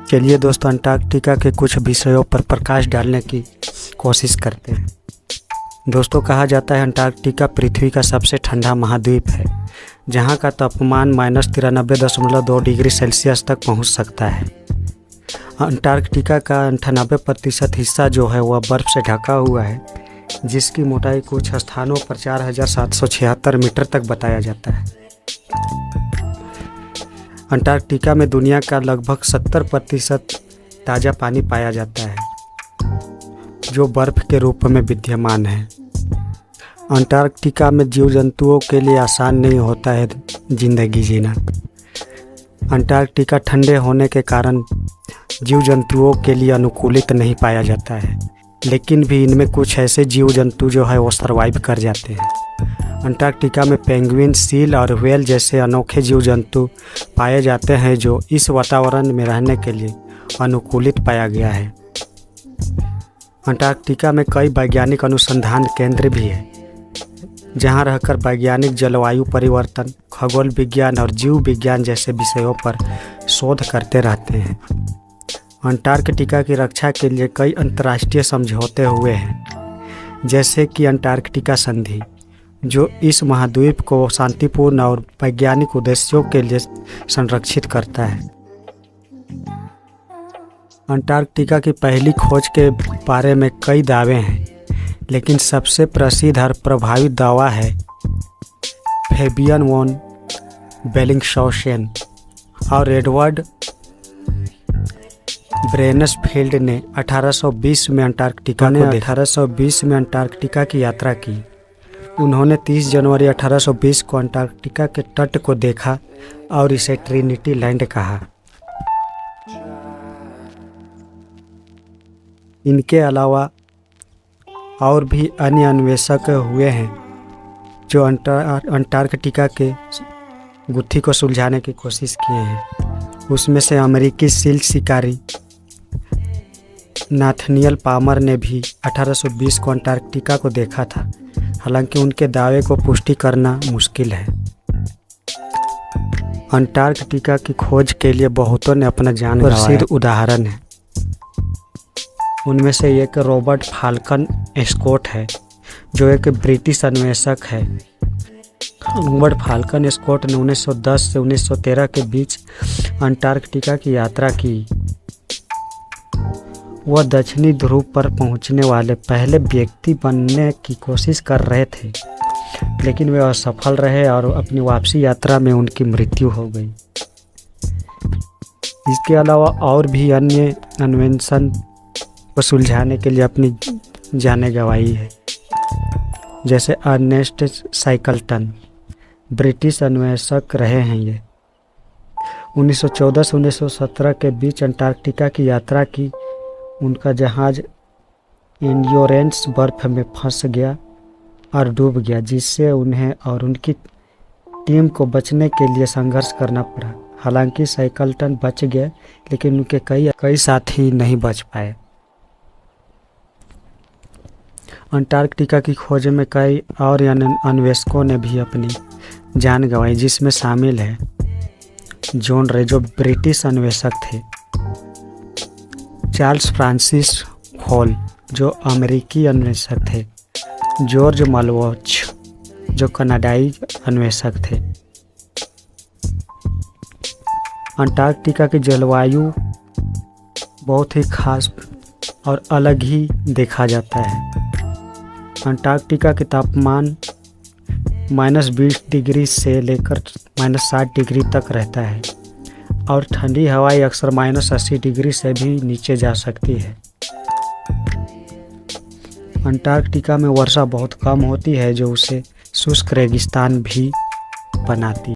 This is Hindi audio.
चलिए दोस्तों, अंटार्कटिका के कुछ विषयों पर प्रकाश डालने की कोशिश करते हैं। दोस्तों, कहा जाता है अंटार्कटिका पृथ्वी का सबसे ठंडा महाद्वीप है, जहां का तापमान -93.2 डिग्री सेल्सियस तक पहुंच सकता है। अंटार्कटिका का 98% हिस्सा जो है वह बर्फ़ से ढका हुआ है, जिसकी मोटाई कुछ स्थानों पर 4776 मीटर तक बताया जाता है। अंटार्कटिका में दुनिया का लगभग 70% ताज़ा पानी पाया जाता है, जो बर्फ़ के रूप में विद्यमान है। अंटार्कटिका में जीव जंतुओं के लिए आसान नहीं होता है ज़िंदगी जीना। अंटार्कटिका ठंडे होने के कारण जीव जंतुओं के लिए अनुकूलित नहीं पाया जाता है, लेकिन भी इनमें कुछ ऐसे जीव जंतु जो है वो सर्वाइव कर जाते हैं। अंटार्कटिका में पेंगुइन, सील और व्हेल जैसे अनोखे जीव जंतु पाए जाते हैं, जो इस वातावरण में रहने के लिए अनुकूलित पाया गया है। अंटार्कटिका में कई वैज्ञानिक अनुसंधान केंद्र भी हैं, जहां रहकर वैज्ञानिक जलवायु परिवर्तन, खगोल विज्ञान और जीव विज्ञान जैसे विषयों पर शोध करते रहते हैं। अंटार्कटिका की रक्षा के लिए कई अंतर्राष्ट्रीय समझौते हुए हैं, जैसे कि अंटार्कटिका संधि, जो इस महाद्वीप को शांतिपूर्ण और वैज्ञानिक उद्देश्यों के लिए संरक्षित करता है। अंटार्कटिका की पहली खोज के बारे में कई दावे हैं, लेकिन सबसे प्रसिद्ध और प्रभावित दावा है फैबियन वॉन बेलिंगशॉसेन और एडवर्ड ब्रेनसफील्ड ने 1820 में अंटार्कटिका की यात्रा की। उन्होंने 30 जनवरी 1820 को अंटार्कटिका के तट को देखा और इसे ट्रिनिटी लैंड कहा। इनके अलावा और भी अन्य अन्वेषक हुए हैं जो अंटार्कटिका के गुत्थी को सुलझाने की कोशिश किए हैं। उसमें से अमेरिकी सील शिकारी नाथनियल पामर ने भी 1820 को अंटार्कटिका को देखा था, हालांकि उनके दावे को पुष्टि करना मुश्किल है। अंटार्कटिका की खोज के लिए बहुतों ने अपना जान गंवाया। प्रसिद्ध उदाहरण है, उनमें से एक रॉबर्ट फाल्कन स्कॉट है, जो एक ब्रिटिश अन्वेषक है। रॉबर्ट फाल्कन स्कॉट ने 1910 से 1913 के बीच अंटार्कटिका की यात्रा की। वह दक्षिणी ध्रुव पर पहुंचने वाले पहले व्यक्ति बनने की कोशिश कर रहे थे, लेकिन वे असफल रहे और अपनी वापसी यात्रा में उनकी मृत्यु हो गई। इसके अलावा और भी अन्य अन्वेषण को सुलझाने के लिए अपनी जानें गंवाई है, जैसे अर्नेस्ट शाकल्टन ब्रिटिश अन्वेषक रहे हैं। ये 1914 से 1917 के बीच अंटार्कटिका की यात्रा की। उनका जहाज़ एंड्योरेंस बर्फ़ में फंस गया और डूब गया, जिससे उन्हें और उनकी टीम को बचने के लिए संघर्ष करना पड़ा। हालांकि शाकल्टन बच गए, लेकिन उनके कई साथी नहीं बच पाए। अंटार्कटिका की खोज में कई और अन्वेषकों ने भी अपनी जान गंवाई, जिसमें शामिल है जॉन रे, जो ब्रिटिश अन्वेषक थे, चार्ल्स फ्रांसिस हॉल, जो अमेरिकी अन्वेषक थे, जॉर्ज मलवॉच, जो कनाडाई अन्वेषक थे। अंटार्कटिका की जलवायु बहुत ही खास और अलग ही देखा जाता है। अंटार्कटिका के तापमान -20 डिग्री से लेकर -60 डिग्री तक रहता है, और ठंडी हवाएं अक्सर -80 डिग्री से भी नीचे जा सकती है। अंटार्कटिका में वर्षा बहुत कम होती है, जो उसे शुष्क रेगिस्तान भी बनाती है।